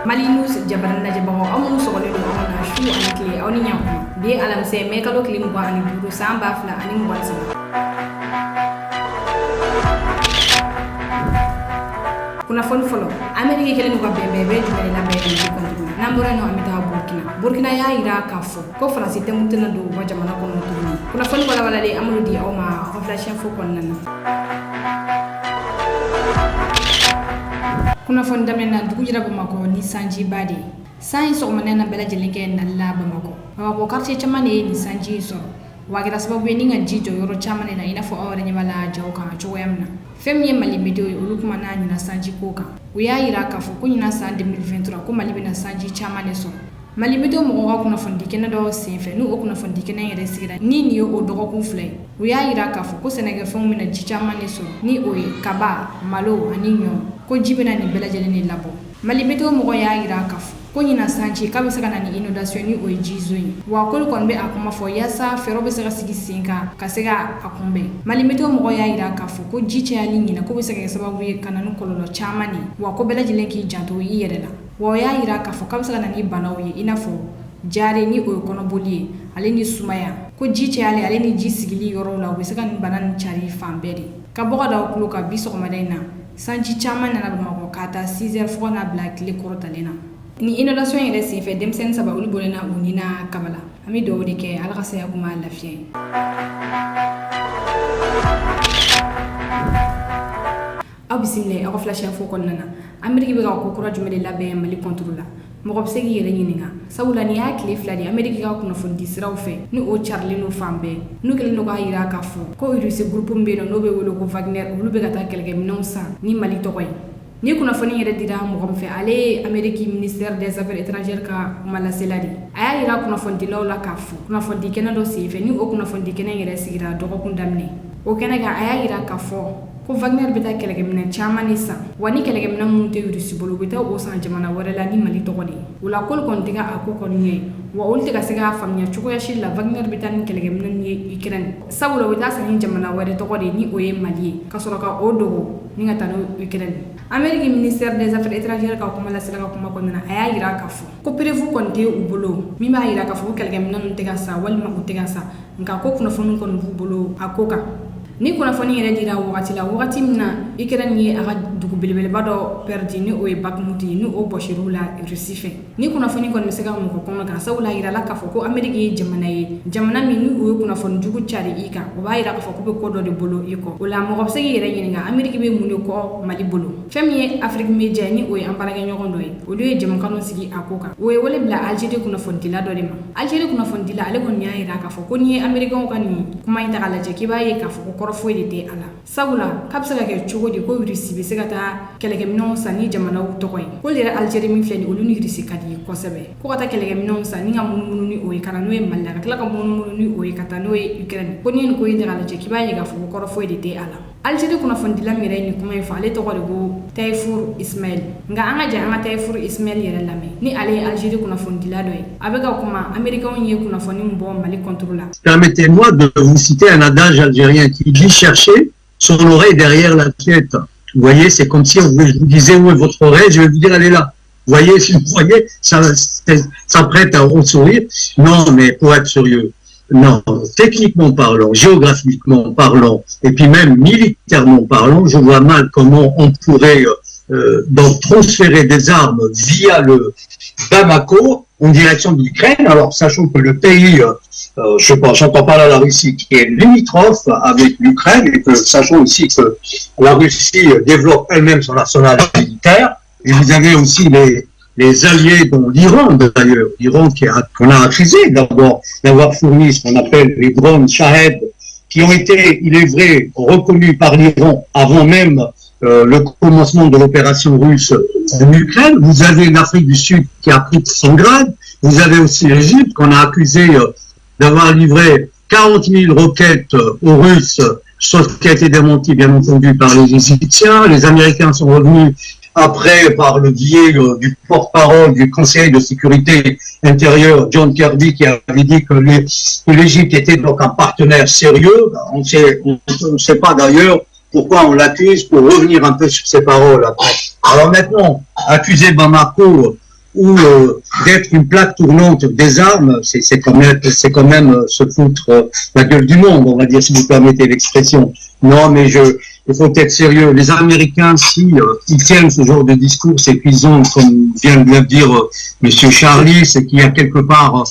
Malinus jabaran na jabango amun so ko na shu anikli awni nyaw bi alam se me kalo klim ko ani duru samba fla ani mo wansa kuna folo Amerika kelen ko bebe jumeli na bebe ko nambura no amita Burkina ya ira kafo ko France temutena do wa jamana ko no tuni kuna folo wala de amulu di o ma inflation fo kon nan kuna fonda mena dugu jira Bamako ni sanji bade sai so manena bela jelinke na la Bamako quartier chamane ni sanji so wagira sababu ni nganji to yoro chamane na ina fo awre nyamala jawka chowemna femye malimedo ulukuma na nyina sanji koka uya ira kafo kunyina sa 2023 ko malibe na sanji chamane so malimedo mo kuna fondike na do sefe nu okuna fondike na yere sigira ni ni o dogo ku flay uya ira kafo ko senega fon mina chamane so ni oye kaba malo aninyo ko jibina ni bela jeleni labo malimedo mo ya ira kafo ko nyina sanji kabe saka na ni inondation ni o jizoi wa ko kon be akoma fo yasa fero be saka sigi sinka kasega akombe malimedo mo ya ira kafo ko jiche ali nyina ko be saka sababu kananu kololo chamani wa ko bela jelenki janto yiyerela wa ya ira kafo kabe saka na ni banawi inafo jare ni o kono boli ale ni sumaya ko jiche ale ni jisigili yoro la be saka ni banan chari famberi ka boga da ko ka biso ko madaina sanji chaman na Bamako kata 6h fo na black le korotalena ni inondation yere se fe demsen saba uli bolena unina kabala ami do de ke ala khasa ya kuma lafiya abisile ako flash ya fo konnana ameriki be ko kura jumele labe mali contrôla mo ko segi yere nyininga sawula ni akle fladi ameriki ka kuna fondi siraw fe ni o charlie no fambe no kele no ka ira ka fo ko iri se groupe mbe no be wolo ko Wagner ulu be kata kelge minonsa ni mali to koy ni kuna foni yere dira mo ko fe ale ameriki ministère des affaires étrangères ka mala seladi aya ira kuna fondi lawla ka fo kuna fondi kenado se fe ni o kuna fondi kenen yere sigira do ko kundamne o kenaga aya ira ka fo ko Wagner beta kelege mina chamani sa wani kelege mina munte yurisi bolo beta o san jamana warela ni mali to godi wala kol kon tiga akoko nye wa ulti ka siga famnya chuko ya shilla Wagner beta ni kelege mina ni Ukraine sawlo beta san jamana ware to godi ni oye mali kasoro ka odogo ni ngata no Ukraine Amerique ministère des affaires étrangères ka ko mala sila ka kuma ko na aya ira ka fo ko prevu kon te u bolo mi ma ira ka fo kelege mina no tiga sa wal ma tiga sa nka ko kuna fonu kon bu bolo akoka ni kuna foni yere dira wakati mina Ukraine ni aga dugu belebele bado perdi ni o e bakmuti ni o boshirula rusife ni kuna foni kon misega mo ko kono ka sawla ira la ka fo ko Amerique jamana mi ni o kuna foni jugu chari ika o ba ira ka fo ko be kodo de bolo iko o la mo ko segi yere nyinga Amerique be muni ko mali bolo femi Afrique media ni o e ampara ga nyogondo e o de jam kanu sigi akoka o e wole bla Algerie kuna foni dila do de ma Algerie kuna foni dila ale kon nya ira ka fo ko ni Amerique ko kan ni kuma ita kala je ki ba ye ka fo ko foi de te ala sabula kapsa ke chugo di ko wirisi be segata kelege minon sa ni jamana to koy ko le Algerie mi fleni olu ni wirisi kadi ko sebe ko kata kelege minon sa ni ngamun ni o e kana no e malla ka kala ka mun ni o e kata no e Ukraine ko ni ko inde ala je ki ba ye ga fu ko foi de te ala Algerie kuna fondi la mire ni kuma fa ale to ko go Taifour Ismail nga anga ja anga Taifour Ismail yere lame ni ale Algerie kuna fondi la doy abega kuma America on ye kuna foni mbo mali contrôla. Permettez-moi de vous citer un adage algérien qui dit chercher son oreille derrière la tête. Vous voyez, c'est comme si on vous disait où est votre oreille, je vais vous dire elle est là. Vous voyez, si vous voyez, ça prête à un sourire. Non, mais pour être sérieux, non, techniquement parlant, géographiquement parlant, et puis même militairement parlant, je vois mal comment on pourrait donc transférer des armes via le Bamako en direction de l'Ukraine. Alors, sachant que le pays, je sais pas, j'entends parler de la Russie, qui est limitrophe avec l'Ukraine, et que sachant aussi que la Russie développe elle-même son arsenal militaire, et vous avez aussi les alliés, dont l'Iran d'ailleurs, l'Iran qu'on a accusé d'abord d'avoir fourni ce qu'on appelle les drones Shahed, qui ont été, il est vrai, reconnus par l'Iran avant même le commencement de l'opération russe en Ukraine. Vous avez l'Afrique du Sud qui a pris son grade. Vous avez aussi l'Égypte qu'on a accusé d'avoir livré 40 000 roquettes aux Russes, chose qui a été démentie bien entendu par les Égyptiens. Les Américains sont revenus après par le biais du porte-parole du Conseil de sécurité intérieure, John Kirby, qui avait dit que l'Égypte était donc un partenaire sérieux. On ne sait pas d'ailleurs pourquoi on l'accuse, pour revenir un peu sur ses paroles après. Alors maintenant, accuser Bamako ou d'être une plaque tournante des armes, c'est quand même se foutre la gueule du monde, on va dire, si vous permettez l'expression. Non, mais il faut être sérieux. Les Américains, si ils tiennent ce genre de discours, c'est qu'ils ont, comme vient de le dire Monsieur Charlie, c'est qu'il y a quelque part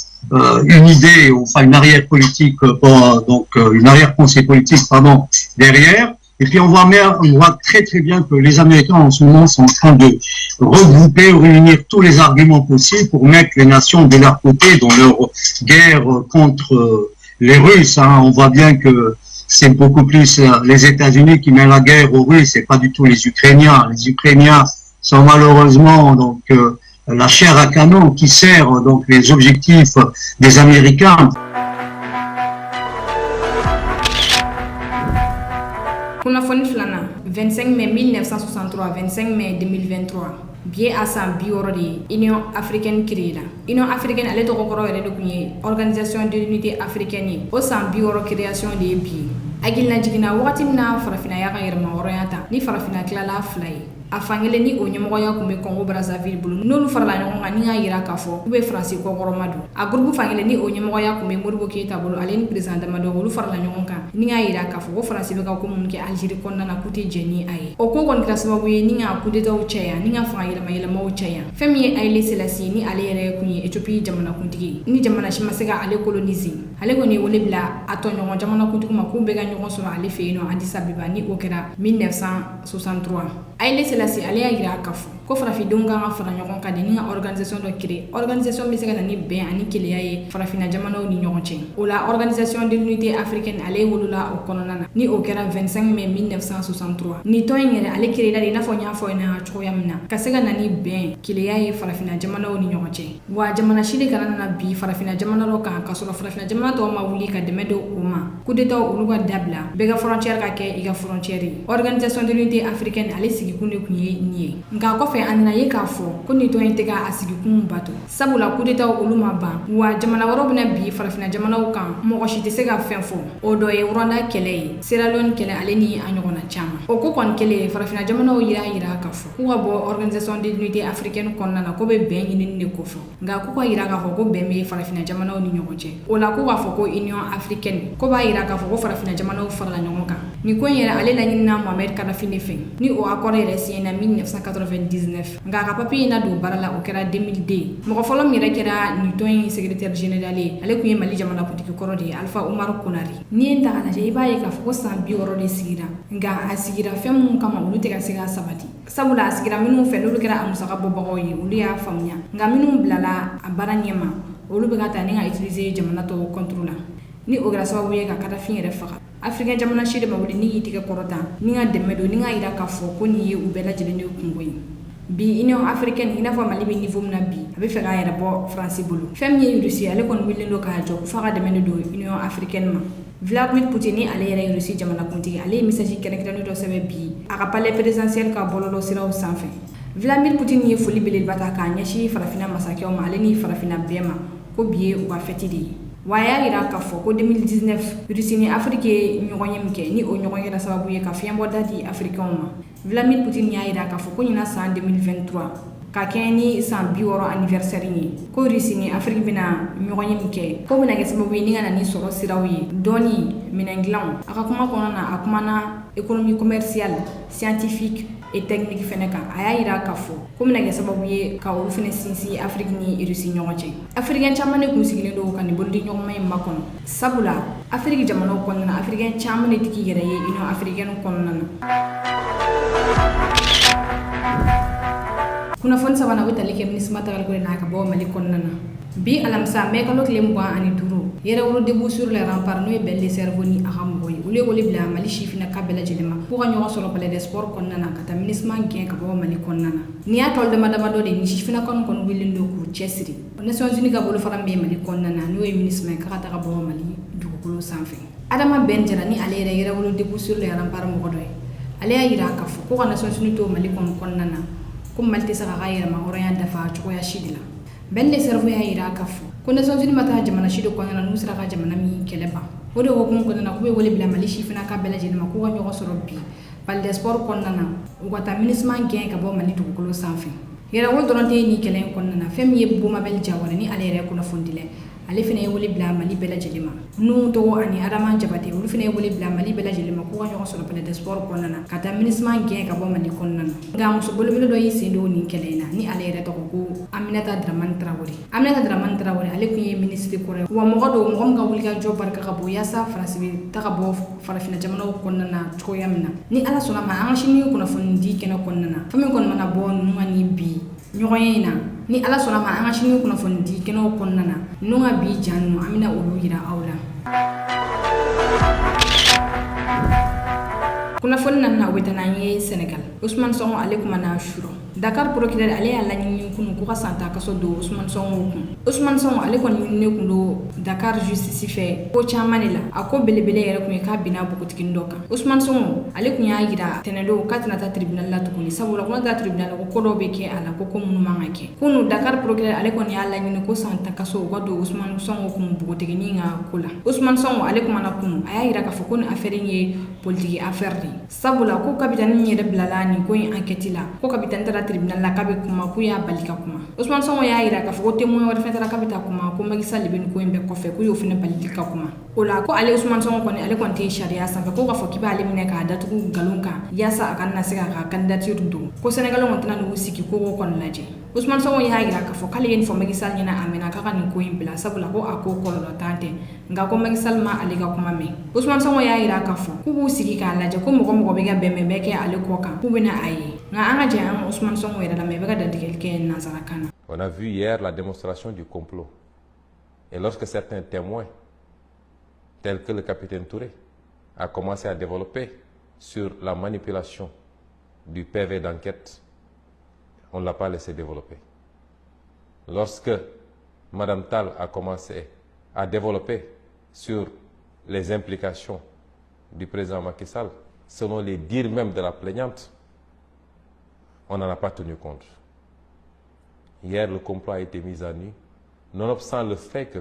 une idée, enfin une arrière-politique, une arrière-pensée politique, pardon, derrière. Et puis on voit très très bien que les Américains en ce moment sont en train de regrouper, réunir tous les arguments possibles pour mettre les nations de leur côté dans leur guerre contre les Russes. Hein. On voit bien que c'est beaucoup plus les États-Unis qui mènent la guerre aux Russes, c'est pas du tout les Ukrainiens. Les Ukrainiens sont malheureusement donc la chair à canon qui sert donc les objectifs des Américains. Kunnafoni filanan 25 mai 1963 25 mai 2023 biye asan bioro de Union africaine créée. Union africaine ale tɔgɔ kɔrɔ yɛrɛ de kun ye Organisation de l'unité africaine ye. O san bioro création de ye bi. Agilina jiginna wagati min na farafina y'a ka yɛrɛma hɔrɔnya ta ni farafina tilala fila ye. A fankelen ni o ɲɛmɔgɔya kun bɛ Congo Brazzaville bolo n'olu farala ɲɔgɔn kan ni y'a yira k'a fɔ k'u bɛ Faransi kɔkɔrɔma don. A groupe fankelen ni o ɲɛmɔgɔya kun bɛ Modibo Keyita bolo ale ni président Damadɔ olu farala ɲɔgɔn kan ni y'a yira k'a fɔ ko Faransi bɛ ka ko minnu kɛ Algérie kɔnɔna na k'u tɛ jɛn ni a ye. O ko kɔni kɛra sababu ye ni ka coup d'état caya ni ka fanga yɛlɛmaw caya. Fɛn min ye Haile Selassie ni ale yɛrɛ kun ye Éthiopie jamanakuntigi ni jamana si ma se ka ale coloniser. Ale kɔni ye wele bila a tɔɲɔgɔn jamanakuntigi ma k'u bɛ ka ɲɔgɔn sɔrɔ ale fɛ yen nɔ Addis Abeba ni o kɛra 1963. Haile Selassie ale y'a yira k'a fɔ ko farafindenw kan ka fara ɲɔgɔn kan de ni ka organisation dɔ créer. Organisation bɛ se ka na ni bɛn ani keleya ye farafina jamanaw ni ɲɔgɔn cɛ. O la Organisation de l'unité africaine ale wolola o kɔnɔna na ni o kɛra 25 mai 1963. Ni tɔn in yɛrɛ ale créer la de i n'a fɔ n y'a fɔ ɲɛna cogoya min na ka se ka na ni bɛn keleya ye farafina jamanaw ni ɲɔgɔn cɛ. Wa jamana si de kana na bi farafina jamana dɔ kan ka sɔrɔ farafina jamana tɔw ma wuli ka dɛmɛ don o ma. Coup d'état olu ka dabila bɛɛ ka frontière ka kɛ i ka frontière ye. Organisation de l'unité africaine ale sigikun de kun ye nin ye. Nka kɔfɛ a nana ye k'a fɔ ko nin tɔn in tɛ ka a sigikun bato. Sabula coup d'état olu ma ban wa jamana wɛrɛw bɛna bi farafina jamanaw kan mɔgɔ si tɛ se ka fɛn fɔ. O dɔ ye Rwanda kɛlɛ ye, Sierra Leone kɛlɛ ale ni a ɲɔgɔnna caman. O ko kɔni kɛlen farafina jamanaw yira k'a fɔ k'u ka bɔ Organisation de l'unité africaine kɔnɔna na ko bɛ bɛn ɲinini de kofɔ. Nka k'u ka yira k'a fɔ ko bɛn bɛ farafina jamanaw ni ɲɔgɔn cɛ. O la k'u k'a fɔ ko Union africaine ko b'a yira k'a fɔ ko farafina jamanaw farala ɲɔgɔn kan. Nin ko in yɛrɛ ale laɲinina Mohamed Kadhafi de fɛ ni o accord yɛrɛ signé na 1999. Nka a ka papier in na don baara la o kɛra 2002. Mɔgɔ fɔlɔ min yɛrɛ kɛra nin tɔn in secrétaire général ye ale kun ye Mali jamanakuntigi kɔrɔ de ye Alpha Umaru Konare. N'i ye ta k'a lajɛ i b'a ye k'a fɔ ko san 60 de sigira nka a sigira fɛn minnu kama olu tɛ ka se ka sabati. Sabula a sigira minnu fɛ n'olu kɛra a musaka bɔbagaw ye olu y'a faamuya nka minnu bilala a baara ɲɛma olu bɛ ka taa ni ka utiliser jamana tɔw contre la. Ni o kɛra sababu ye ka Kadhafi yɛrɛ faga. Africain jamana si de ma wuli ni k'i tigɛ kɔrɔta ni ka dɛmɛ don ni ka yira k'a fɔ ko nin ye u bɛɛ lajɛlen de kungo ye. Bi Union africaine i n'a fɔ Mali bɛ niveau min na bi a bɛ fɛ k'a yɛrɛ bɔ Faransi bolo. Fɛn min ye Russie ale kɔni wililen don k'a jɔ f'a ka dɛmɛ don Union africaine ma. Vladimir Poutine ni ale yɛrɛ ye Russie jamanakuntigi ale ye message kɛrɛnkɛrɛnnen dɔ sɛbɛn bi a ka palais présidentiel ka bɔlɔlɔ siraw sanfɛ. Vladimir Poutine ye foli belebeleba ta k'a ɲɛsin farafina masakɛw ma ale ni farafina bɛɛ ma ko bi ye u ka fête de ye. Wa a y'a yira k'a fɔ ko 2019 Russie ni Afrique ye ɲɔgɔn ye min kɛ ni o ɲɔgɔn kɛra sababu ye ka fiɲɛbɔda di Africains ma. Vladimir Poutine y'a yira k'a fɔ ko ɲina san 2023 ka kɛɲɛ ni san 60 anniversaire ye ko Russie ni Afrique bɛna ɲɔgɔn ye min kɛ ko bɛna kɛ sababu ye ni ka na ni sɔrɔ siraw ye dɔɔni minɛn dilanw. A ka kuma kɔnɔna na a kumana économie commerciale, scientifique et technique fɛnɛ kan. A y'a yira k'a fɔ ko bɛna kɛ sababu ye ka olu fɛnɛ sinsin Afrique ni Russie ɲɔgɔn cɛ. Africain caman de kun sigilen don ka nin bolodi ɲɔgɔnma in makɔnɔ. Sabula Afrique jamanaw kɔnɔna na Africain caman de tigi yɛrɛ ye Union africaine kɔnɔna na. Kunnafoni sabanan o bɛ tali kɛ MINUSMA tagali ko de n'a ka bɔ Mali kɔnɔna na. Bi alamisa mai kalo tile 25 yɛrɛwolo debout sur les remparts n'o ye Belle de Cerveau ni a ka mɔgɔ ye olu ye wele bila Mali sifinnaka bɛɛ lajɛlen ma k'u ka ɲɔgɔn sɔrɔ palais des sports kɔnɔna na ka taa MINUSMA gɛn ka bɔ Mali kɔnɔna na. Ni y'a tɔli dama dɔ de ni sifinnaka kɔni wililen don k'u cɛsiri. Nations Unies ka bolofara min bɛ Mali kɔnɔna na n'o ye MINUSMA ye k'a ka taga bɔ Mali dugukolo sanfɛ. Adama Ben Jara ni ale yɛrɛ yɛrɛwolo debout sur les remparts mɔgɔ dɔ ye. Ale y'a yira k'a fɔ ko ka Nations Unies to Mali kɔnɔna na ko Mali tɛ se k'a ka yɛrɛma hɔrɔnya dafa cogoya si de la. Belle de Cerveau y'a yira k'a fɔ ko Nations Unies ma taa jamana si de kɔnɔna na n'u sera ka jamana min kɛlɛ ban. O de hokumu kɔnɔna na k'u bɛ wele bila Mali sifinnaka bɛɛ lajɛlen ma k'u ka ɲɔgɔn sɔrɔ bi palais des sports kɔnɔna na u ka taa MINUSMA gɛn ka bɔ Mali dugukolo sanfɛ. yɛrɛ wol dɔrɔn tɛ ni kɛlɛ in kɔnɔna na fɛn min ye Bomabel Jawara ni ale yɛrɛ kunnafoni dilɛ ale fana ye wele bila Mali bɛɛ lajɛlen ma nu tɔgɔ ani Adama Jabate olu fana ye wele bila Mali bɛɛ lajɛlen ma k'u ka ɲɔgɔn sɔrɔ palais des sports kɔnɔna na ka taa MINUSMA gɛn ka bɔ Mali kɔnɔna na nka muso belebele dɔ y'i sen don nin kɛlɛ in na ni ale yɛrɛ tɔgɔ ko Aminata Dramane Traoré ale tun ye ministre kɔrɔ wa mɔgɔ min ka wulikajɔ barika ka bon yaasa Faransi bɛ taga bɔ farafinna jamanaw kɔnɔna na cogoya min na ni Ala sɔnna ma an ka sini kunnafoni di kɛnɛ kɔnɔna na fɛn min kɔni mana bɔ ninnu ka ni bi ɲɔgɔn ye in na ni Ala sɔnna ma an ka sini kunnafoni di kɛnɛw kɔnɔna na ninnu ka bi jan ninnu an bɛna olu yira aw la. Kunnafoni nana u bɛ taa n'an ye Senegal Ousmane Sonko ale kuma na shuro Dakar procureur ale y'a laɲini kunu k'u ka santa kaso don Ousmane Sonko kun Ousmane Sonko ale kɔni ɲininen kun don Dakar justice fɛ ko caman de la a ko belebele yɛrɛ kun ye k'a binna bogotigini dɔ kan Ousmane Sonko ale kun y'a yira tɛnɛndon k'a tɛna taa tribunal la tuguni sabula ko n'a taa tribunal la ko dɔw bɛ kɛ a la ko minnu man ka kɛ kunu Dakar procureur ale kɔni y'a laɲini ko santa kaso u ka don Ousmane Sonko kun bogotigini ka ko la Ousmane Sonko ale kuma na kunu a y'a yira k'a fɔ ko ni affaire in ye politique affaire de sabula ko kapitani yɛrɛ bilala nin ko in enquête la ko kapitani taara tribunal la k'a bɛ kuma k'u y'a bali ka kuma Ousmane Sonko y'a yira k'a fɔ ko témoin wɛrɛ fɛnɛ taara k'a bɛ taa kuma ko Macky Sall bɛ nin ko in bɛɛ kɔfɛ k'u y'o fɛnɛ bali ka kuma o la ko ale Ousmane Sonko kɔni ale kɔni tɛ sariya sanfɛ ko k'a fɔ k'i b'ale minɛ k'a datugu nkalon kan yaasa a kana se k'a ka candidature don ko Sénégalais kɔni tɛna n'u sigi ko kɔni lajɛ Ousmane Sonko y'a yira k'a fɔ k'ale ye nin fɔ Macky Sall ɲɛna a mɛnna k'a ka nin ko in bila sabula ko a ko kɔlɔlɔ t'an tɛ nka ko Macky Sall ma ale ka kuma mɛn Ousmane Sonko y'a yira k'a fɔ k'u b'u sigi k'a lajɛ ko mɔgɔ bɛ ka bɛnbɛn bɛɛ kɛ ale kɔ kan k'u bɛna a ye nka an ka jɛ an ka Ousmane Sonko yɛrɛ la mɛ bɛ ka dantigɛli kɛ nanzarakan na. On a vu hier la démonstration du complot et lorsque certains témoins tels que le capitaine Touré a commencé à développer sur la manipulation du PV d'enquête, on ne l'a pas laissé développer. Lorsque Madame Tal a commencé à développer sur les implications du président Macky Sall, selon les dires même de la plaignante, on n'en a pas tenu compte. Hier, le complot a été mis à nu, nonobstant le fait que,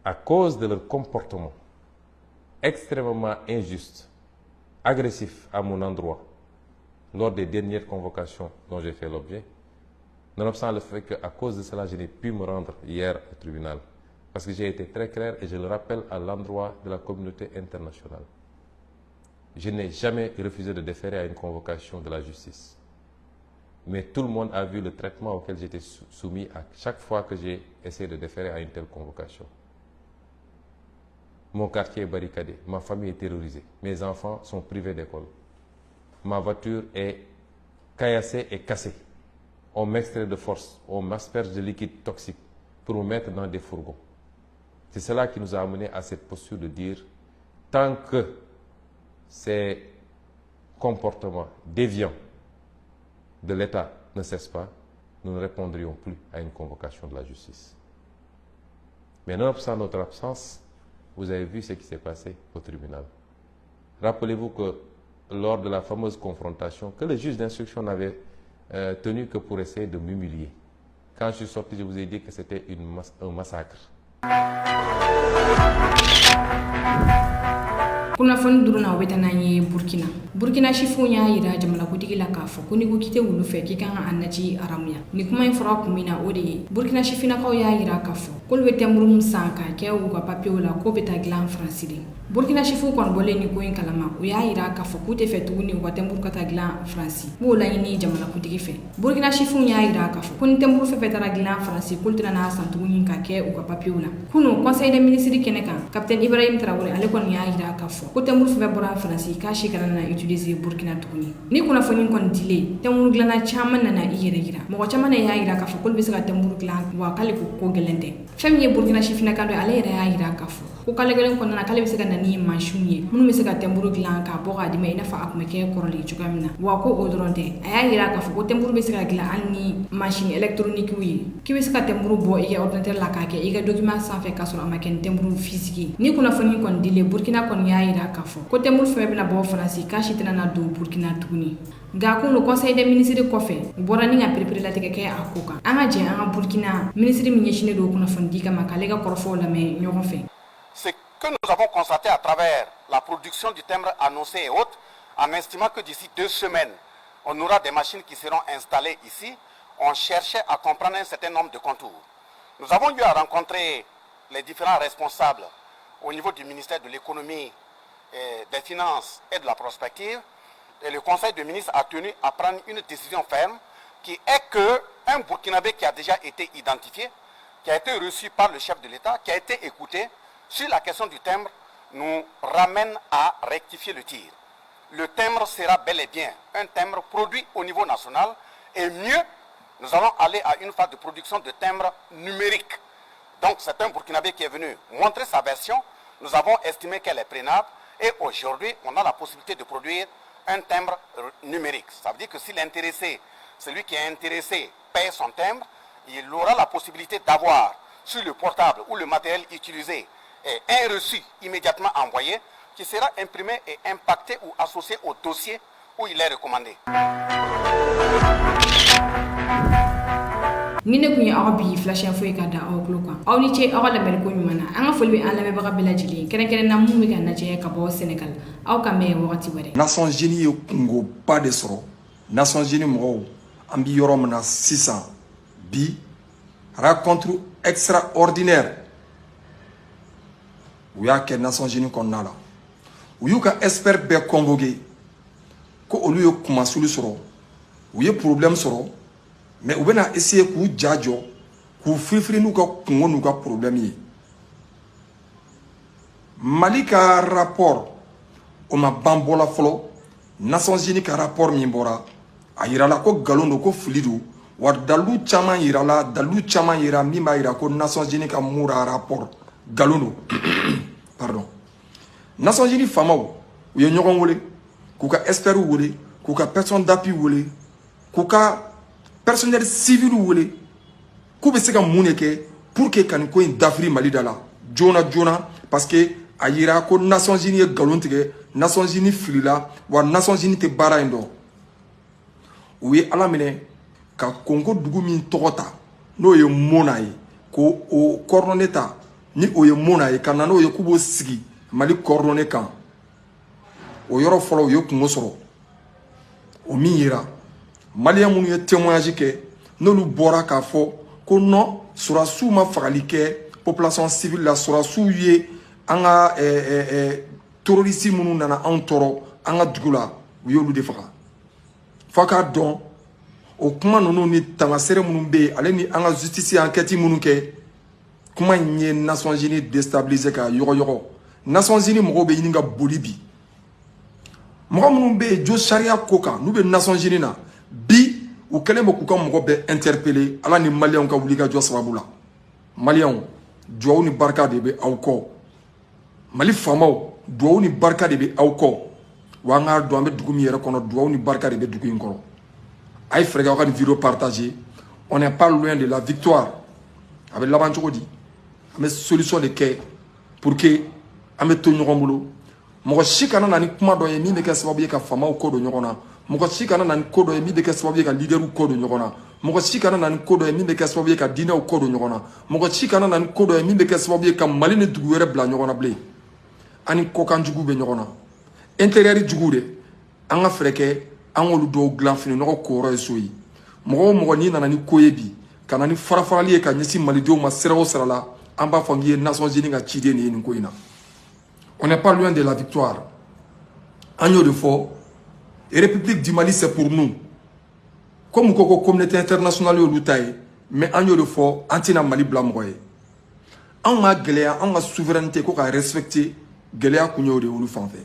à cause de leur comportement extrêmement injuste, agressif à mon endroit, lors des dernières convocations dont j'ai fait l'objet, nonobstant le fait qu'à cause de cela, je n'ai pu me rendre hier au tribunal. Parce que j'ai été très clair et je le rappelle à l'endroit de la communauté internationale. Je n'ai jamais refusé de déférer à une convocation de la justice. Mais tout le monde a vu le traitement auquel j'étais soumis à chaque fois que j'ai essayé de déférer à une telle convocation. Mon quartier est barricadé, ma famille est terrorisée, mes enfants sont privés d'école. Ma voiture est caillassée et cassée. On m'extrait de force, on m'asperge de liquide toxique pour me mettre dans des fourgons. C'est cela qui nous a amené à cette posture de dire, tant que ces comportements déviants de l'État ne cessent pas, nous ne répondrions plus à une convocation de la justice. Mais nonobstant notre absence, vous avez vu ce qui s'est passé au tribunal. Rappelez-vous que lors de la fameuse confrontation, que le juge d'instruction n'avait tenu que pour essayer de m'humilier. Quand je suis sorti, je vous ai dit que c'était un massacre. Kunnafoni duruna o bɛ taa n'an ye Burkina chifu y'a yira jamanakutigi la k'a fɔ ko ni ko k'i tɛ wulu fɛ k'i kan ka a naji haramuya ni kuma in fɔra kun min na o de ye Burkina chifinakaw y'a yira k'a fɔ k'olu bɛ tɛnburu min san k'a kɛ u ka papiyew la k'o bɛ taa dilan Faransi de Burkina chifu kɔni bɔlen nin ko in kalama u y'a yira k'a fɔ k'u tɛ fɛ tuguni u ka tɛnburu ka taa dilan Faransi b'o laɲini jamanakutigi fɛ Burkina chifu y'a yira k'a fɔ ko ni tɛnburu fɛn fɛn taara dilan Faransi k'olu tɛna n'a san tuguni k'a kɛ u ka papiyew la kunu conseil des ministres kɛnɛ kan capitaine Ibrahim Traoré ale kɔni y'a yira k'a fɔ ko tɛnburu fɛn fɛn bɔra Faransi k'a si kana na utiliser Burkina tuguni ni kunnafoni kɔni dilen tɛnburu dilanna caman nana i yɛrɛ yira mɔgɔ caman y'a yira k'a fɔ k'olu bɛ se ka tɛnburu dilan wa k'ale ko gɛlɛn tɛ fɛn min ye Burkina chifinaka dɔ ye ale yɛrɛ y'a yira k'a fɔ ko k'ale gɛlɛn kɔnɔna k'ale bɛ se ka na ni mansinw ye minnu bɛ se ka tɛnburu dilan k'a bɔ k'a di ma i n'a fɔ a tun bɛ kɛ kɔrɔlen cogoya min na wa ko o dɔrɔn tɛ a y'a yira k'a fɔ ko tɛnburu bɛ se ka dilan hali ni mansin électronique ye k'i bɛ se ka tɛnburu bɔ i ka ordinateur la k'a kɛ i ka document sanfɛ k'a sɔrɔ a ma kɛ ni tɛnburu physique ye ni kunnafoni kɔni dilen Burkina kɔni y'a yira k'a fɔ ko tɛnburu fɛn bɛna bɔ Faransi k'a si tɛna na don Burkina tuguni nka kun le conseil des ministres kɔfɛ u bɔra ni ka perepere-latigɛ kɛ a ko kan an ka jɛ an ka Burkina ministre min ɲɛsinnen don kunnafoni di kama k'ale ka kɔrɔfɔw lamɛn ɲɔgɔn fɛ. Ce que nous avons constaté à travers la production du timbre annoncé et autres, en estimant que d'ici 2 semaines, on aura des machines qui seront installées ici. On cherchait à comprendre un certain nombre de contours. Nous avons eu à rencontrer les différents responsables au niveau du ministère de l'économie, des finances et de la prospective. Et le Conseil de ministres a tenu à prendre une décision ferme qui est qu'un Burkinabé qui a déjà été identifié, qui a été reçu par le chef de l'État, qui a été écouté sur la question du timbre, nous ramène à rectifier le tir. Le timbre sera bel et bien un timbre produit au niveau national et mieux, nous allons aller à une phase de production de timbres numériques. Donc c'est un Burkinabé qui est venu montrer sa version, nous avons estimé qu'elle est prénable et aujourd'hui on a la possibilité de produire un timbre numérique. Ça veut dire que si l'intéressé, celui qui est intéressé, paye son timbre, il aura la possibilité d'avoir sur le portable ou le matériel utilisé un reçu immédiatement envoyé qui sera imprimé et impacté ou associé au dossier où il est recommandé. Nina kunya arabi flash info e kada aw bloka aw ni che aw la mel ko nyumana anga folwi an la be baga belajili kene na mu mi kana che ka bo Senegal aw ka me wakati wore Nations Unies yo Congo pas de soro Nations Unies mo ambi yorom na 600 bi rencontre extraordinaire uya ke Nations Unies kon nala uyuka expert be convoqué ko olu yo kuma sulu soro uye problème soro mais on va essayer de djadjo, de faire nous problème. Malika rapport, on m'a bambola flo, Nations Unies ka rapport mimbora, ayira la ko galon ko flidu, wa dalu chama ira la, dalu chama ira mima ira ko Nations Unies ka moura rapport galono. Pardon. Nations Unies famao, ou ye nyoron wole, kuka expert wole, kuka personne d'appui wole, kuka personnel civil wole ku be se ka mun ke pour que kan ko d'Afrique Mali dala jona parce que ayira ko Nations Unies galon tige Nations Unies filila wa Nations Unies te bara indo oui ala mine ka Congo dugu min togota no ye monaye ko o coordonneta ni o ye monaye kana no ye kubo sigi Mali coordonné kan o yoro folo yo kungo soro o min yira Malien munu ye témoignage ke nolu bora ka fo ko non surasu ma fagali ke population civile la surasu ye anga terroriste munu nana an toro anga dugula yolu de faga faka don o kuma nonu ni tamasere munu be ale ni anga justice enquête munu ke kuma nye Nations Unies déstabiliser ka yogo Nations Unies mo be yininga bolibi mo munu be jo sharia koka nu be Nations Unies na bi ou kelen mo kuka mo be interpeller ala ni malien ka wuli ka jo sababula malien jo ni barka de be awko mali famao do ni barka de be awko wa nga do ambe dugumi yere kono do ni barka de be dugu ngoro ay frega ka vidéo partager on n'est pas loin de la victoire avec l'aventure dit mais solution de quai pour que ambe to nyombulo mo shikana na ni kuma do yemi me ka sababu ka famao ko do nyona moko sikana nan kodo e mi be keswabi ka leaderu kodo nyogona moko sikana nan kodo e mi be keswabi ka dina o kodo nyogona moko sikana nan kodo e mi be keswabi ka maline duguere bla nyogona ble ani kokan jugu be nyogona intérieur jugu de anga freke angolu do glanfini no ko ro soyi moko ni nana ni koyebi kana ni farafali ka nyisi malidio ma sero sala amba fangiye Nations Unies ga chide ni ko ina on n'est pas loin de la victoire agneau de fort. Et République du Mali, c'est pour nous. Comme la communauté internationale est l'outaï, mais en de fort, antina Mali blamroye. On a Géléa, on a souveraineté qu'on a respecté, Géléa Kounye de Ouloufanfe.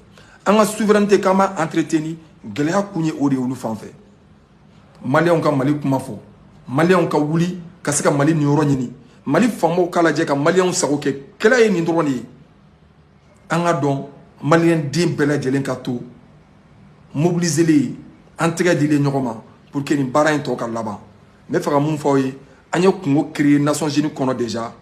On a souveraineté qu'on a entretenu, Géléa Kounye de Ouloufanfe. Mali on a Mali Koumafo. Mali on a Wouli, Kasseka Mali Nyoronyini. Mali Famo Kaladjeka, Mali on Saroke, Kela est Nindroni. On a donc Malien Dim Bela Djelenkato. Mobiliser-les, intégrer les normes pour que les barrages soient là-bas. Mais faire mon foyer, on a créé Nations Unies qu'on a déjà.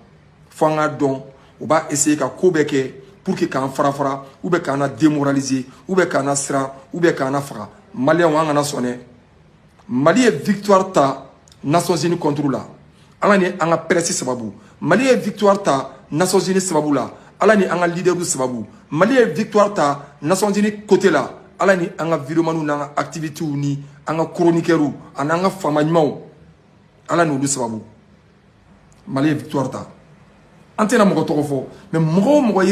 Faut donc, on va essayer de Kobeke pour que quand fara ou bien quand on a démoralisé, ou bien quand on a sera, ou bien quand on a fera. Mali on a sonné. Mali est victoire ta Nations Unies contre là. Alani on a pressé sababu. Mali est victoire ta Nations Unies sababu là. Alani on a leader du sababu. Mali est victoire ta Nations Unies côté là. ala ni an ka vidéomaniw n'an ka activités ni an ka chroniqueurs ani an ka faama ɲumanw ala n'olu sababu Mali ye victoire ta an tɛna mɔgɔ tɔgɔ fɔ mais mɔgɔ o mɔgɔ